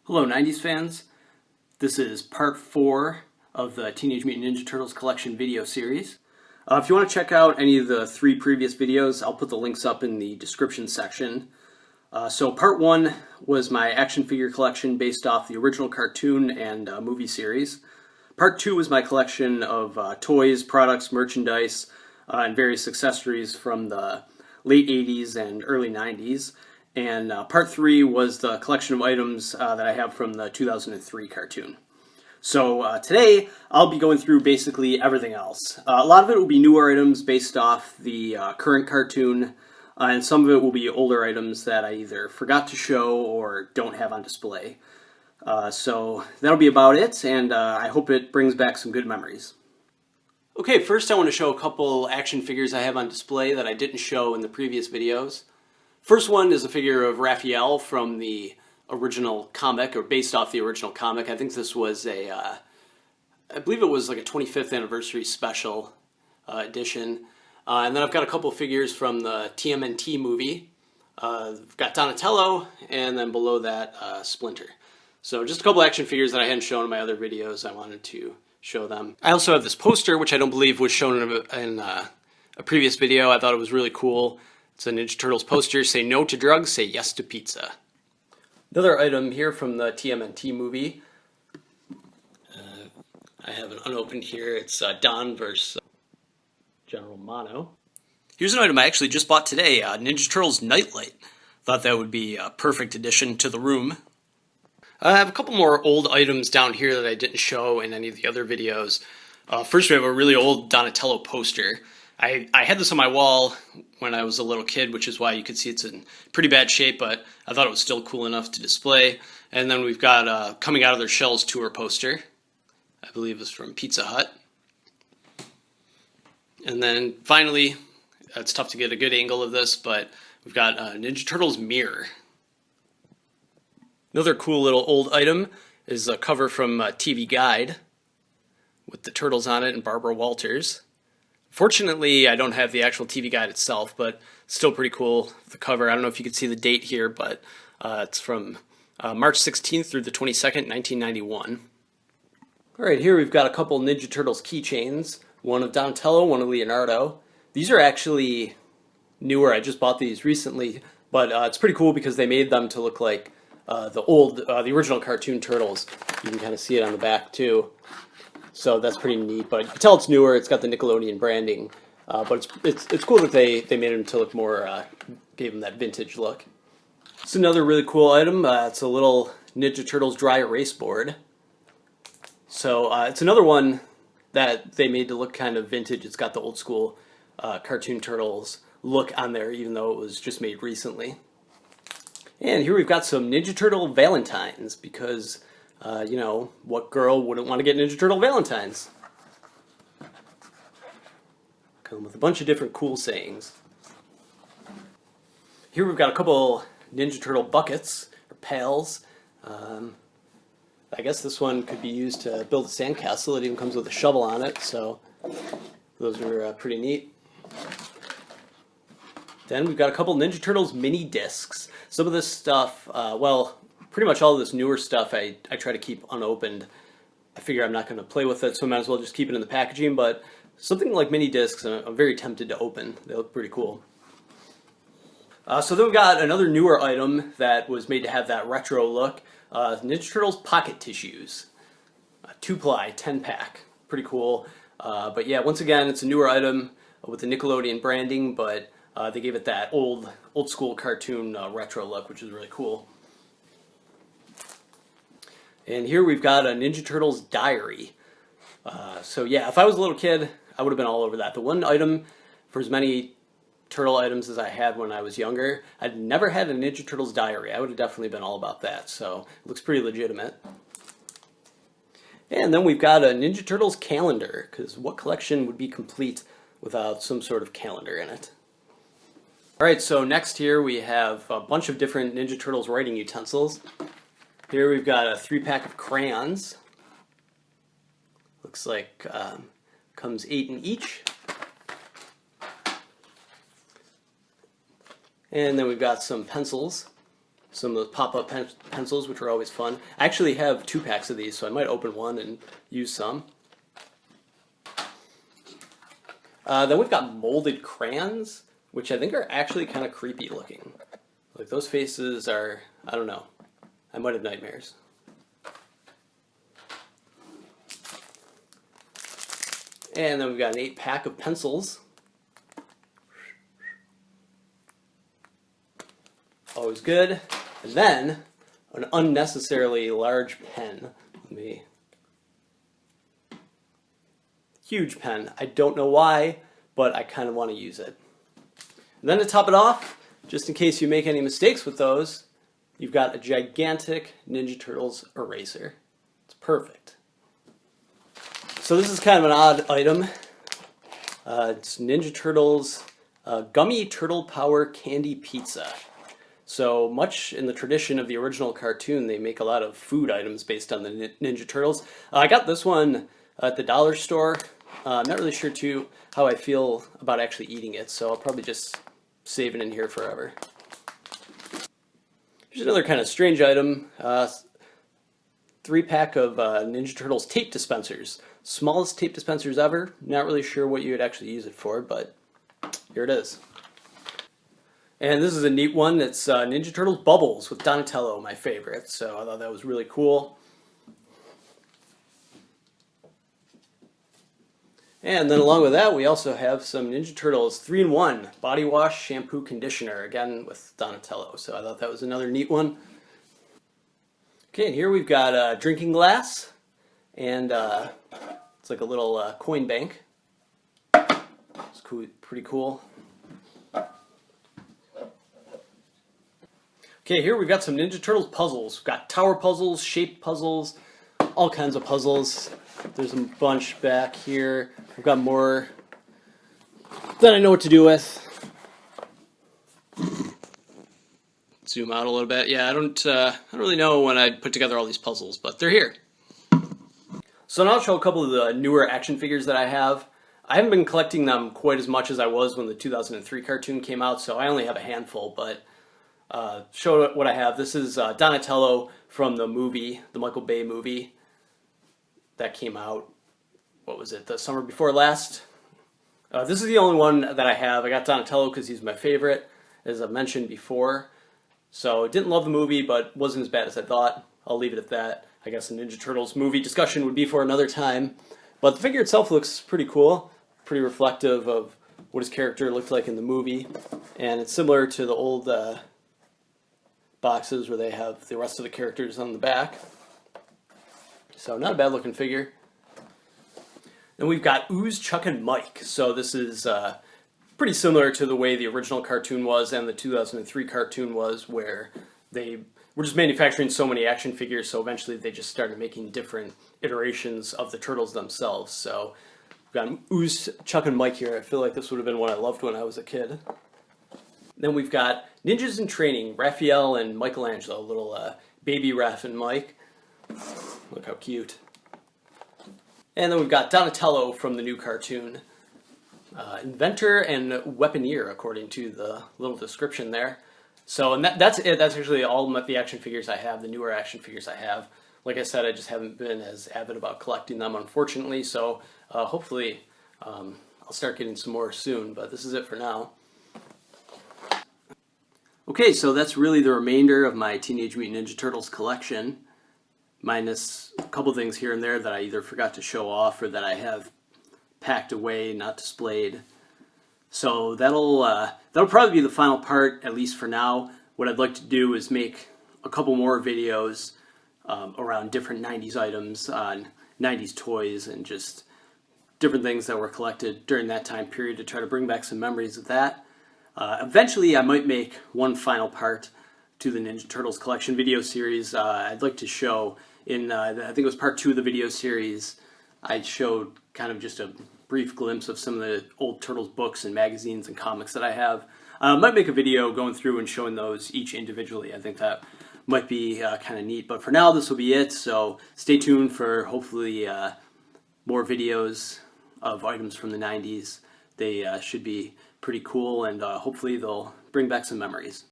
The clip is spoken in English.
Hello 90s fans, this is part 4 of the Teenage Mutant Ninja Turtles collection video series. If you want to check out any of the 3 previous videos, I'll put the links up in the description section. So part 1 was my action figure collection based off the original cartoon and movie series. Part 2 was my collection of toys, products, merchandise, and various accessories from the late 80s and early 90s. And part 3 was the collection of items that I have from the 2003 cartoon. So today I'll be going through basically everything else. A lot of it will be newer items based off the current cartoon, and some of it will be older items that I either forgot to show or don't have on display. So that'll be about it, and I hope it brings back some good memories. Okay, first I want to show a couple action figures I have on display that I didn't show in the previous videos. First one is a figure of Raphael from the original comic, or based off the original comic. I think this was I believe it was like a 25th anniversary special edition. And then I've got a couple figures from the TMNT movie. I've got Donatello, and then below that, Splinter. So just a couple action figures that I hadn't shown in my other videos. I wanted to show them. I also have this poster, which I don't believe was shown in a previous video. I thought it was really cool. It's a Ninja Turtles poster, say no to drugs, say yes to pizza. Another item here from the TMNT movie. I have it unopened here. It's Don vs. General Mono. Here's an item I actually just bought today, Ninja Turtles Nightlight. Thought that would be a perfect addition to the room. I have a couple more old items down here that I didn't show in any of the other videos. First we have a really old Donatello poster. I had this on my wall when I was a little kid, which is why you could see it's in pretty bad shape, but I thought it was still cool enough to display. And then we've got Coming Out of Their Shells tour poster. I believe it's from Pizza Hut. And then finally, it's tough to get a good angle of this, but we've got Ninja Turtles mirror. Another cool little old item is a cover from TV Guide with the Turtles on it and Barbara Walters. Fortunately, I don't have the actual TV Guide itself, but still pretty cool, the cover. I don't know if you can see the date here, but it's from March 16th through the 22nd, 1991. All right, here we've got a couple Ninja Turtles keychains, one of Donatello, one of Leonardo. These are actually newer. I just bought these recently, but it's pretty cool because they made them to look like the original cartoon Turtles. You can kind of see it on the back too. So that's pretty neat, but you can tell it's newer. It's got the Nickelodeon branding, but it's cool that they made them to look more, gave them that vintage look. It's another really cool item. It's a little Ninja Turtles dry erase board. So it's another one that they made to look kind of vintage. It's got the old school cartoon Turtles look on there, even though it was just made recently. And here we've got some Ninja Turtle Valentines, because you know, what girl wouldn't want to get Ninja Turtle Valentines? Come with a bunch of different cool sayings. Here we've got a couple Ninja Turtle buckets, or pails. I guess this one could be used to build a sandcastle. It even comes with a shovel on it, so those are pretty neat. Then we've got a couple Ninja Turtles mini discs. Some of this stuff, well, pretty much all of this newer stuff I try to keep unopened. I figure I'm not going to play with it, so I might as well just keep it in the packaging, but something like mini discs I'm very tempted to open. They look pretty cool. So then we've got another newer item that was made to have that retro look. Ninja Turtles pocket tissues. 2-ply, 10-pack. Pretty cool. But yeah, once again, it's a newer item with the Nickelodeon branding, but they gave it that old school cartoon retro look, which is really cool. And here we've got a Ninja Turtles diary. So yeah, if I was a little kid, I would have been all over that. The one item, for as many Turtle items as I had when I was younger, I'd never had a Ninja Turtles diary. I would have definitely been all about that, so it looks pretty legitimate. And then we've got a Ninja Turtles calendar, because what collection would be complete without some sort of calendar in it? Alright, so next here we have a bunch of different Ninja Turtles writing utensils. Here we've got a 3-pack of crayons. Looks like comes 8 in each. And then we've got some pencils. some of the pop-up pencils, which are always fun. I actually have 2 packs of these, so I might open one and use some. Then we've got molded crayons, which I think are actually kind of creepy looking. Like those faces are, I don't know, I might have nightmares. And then we've got an 8-pack of pencils. Always good. And then an unnecessarily large pen. Huge pen. I don't know why, but I kind of want to use it. And then to top it off, just in case you make any mistakes with those, you've got a gigantic Ninja Turtles eraser. It's perfect. So this is kind of an odd item. It's Ninja Turtles Gummy Turtle Power Candy Pizza. So much in the tradition of the original cartoon, they make a lot of food items based on the Ninja Turtles. I got this one at the dollar store. I'm not really sure too how I feel about actually eating it, so I'll probably just save it in here forever. Here's another kind of strange item. 3-pack of Ninja Turtles tape dispensers. Smallest tape dispensers ever. Not really sure what you would actually use it for, but here it is. And this is a neat one. It's Ninja Turtles Bubbles with Donatello, my favorite. So I thought that was really cool. And then along with that, we also have some Ninja Turtles 3-in-1 body wash, shampoo, conditioner, again with Donatello. So I thought that was another neat one. Okay, and here we've got a drinking glass, and it's like a little coin bank. It's cool, pretty cool. Okay, here we've got some Ninja Turtles puzzles. We've got tower puzzles, shape puzzles, all kinds of puzzles. There's a bunch back here. We've got more that I know what to do with. Zoom out a little bit. Yeah, I don't really know when I'd put together all these puzzles, but they're here. So now I'll show a couple of the newer action figures that I have. I haven't been collecting them quite as much as I was when the 2003 cartoon came out, so I only have a handful, but show what I have. This is Donatello from the movie, the Michael Bay movie that came out, what was it, the summer before last? This is the only one that I have. I got Donatello because he's my favorite, as I mentioned before. So didn't love the movie, but wasn't as bad as I thought. I'll leave it at that. I guess a Ninja Turtles movie discussion would be for another time. But the figure itself looks pretty cool, pretty reflective of what his character looked like in the movie. And it's similar to the old boxes where they have the rest of the characters on the back. So not a bad looking figure. Then we've got Ooze, Chuck, and Mike. So this is pretty similar to the way the original cartoon was and the 2003 cartoon was, where they were just manufacturing so many action figures, so eventually they just started making different iterations of the Turtles themselves. So we've got Ooze, Chuck, and Mike here. I feel like this would have been one I loved when I was a kid. Then we've got Ninjas in Training, Raphael and Michelangelo, little baby Raph and Mike. Look how cute. And then we've got Donatello from the new cartoon. Inventor and Weaponeer, according to the little description there. So, and that's it. That's actually all the action figures I have, the newer action figures I have. Like I said, I just haven't been as avid about collecting them, unfortunately. So, hopefully, I'll start getting some more soon. But this is it for now. Okay, so that's really the remainder of my Teenage Mutant Ninja Turtles collection, minus a couple things here and there that I either forgot to show off or that I have packed away, not displayed. So that'll probably be the final part, at least for now. What I'd like to do is make a couple more videos around different 90s items, on 90s toys, and just different things that were collected during that time period to try to bring back some memories of that. Eventually, I might make one final part to the Ninja Turtles collection video series. I'd like to show in, I think it was part 2 of the video series, I showed kind of just a brief glimpse of some of the old Turtles books and magazines and comics that I have. I might make a video going through and showing those each individually. I think that might be kind of neat. But for now, this will be it. So stay tuned for hopefully more videos of items from the 90s. They should be pretty cool, and hopefully they'll bring back some memories.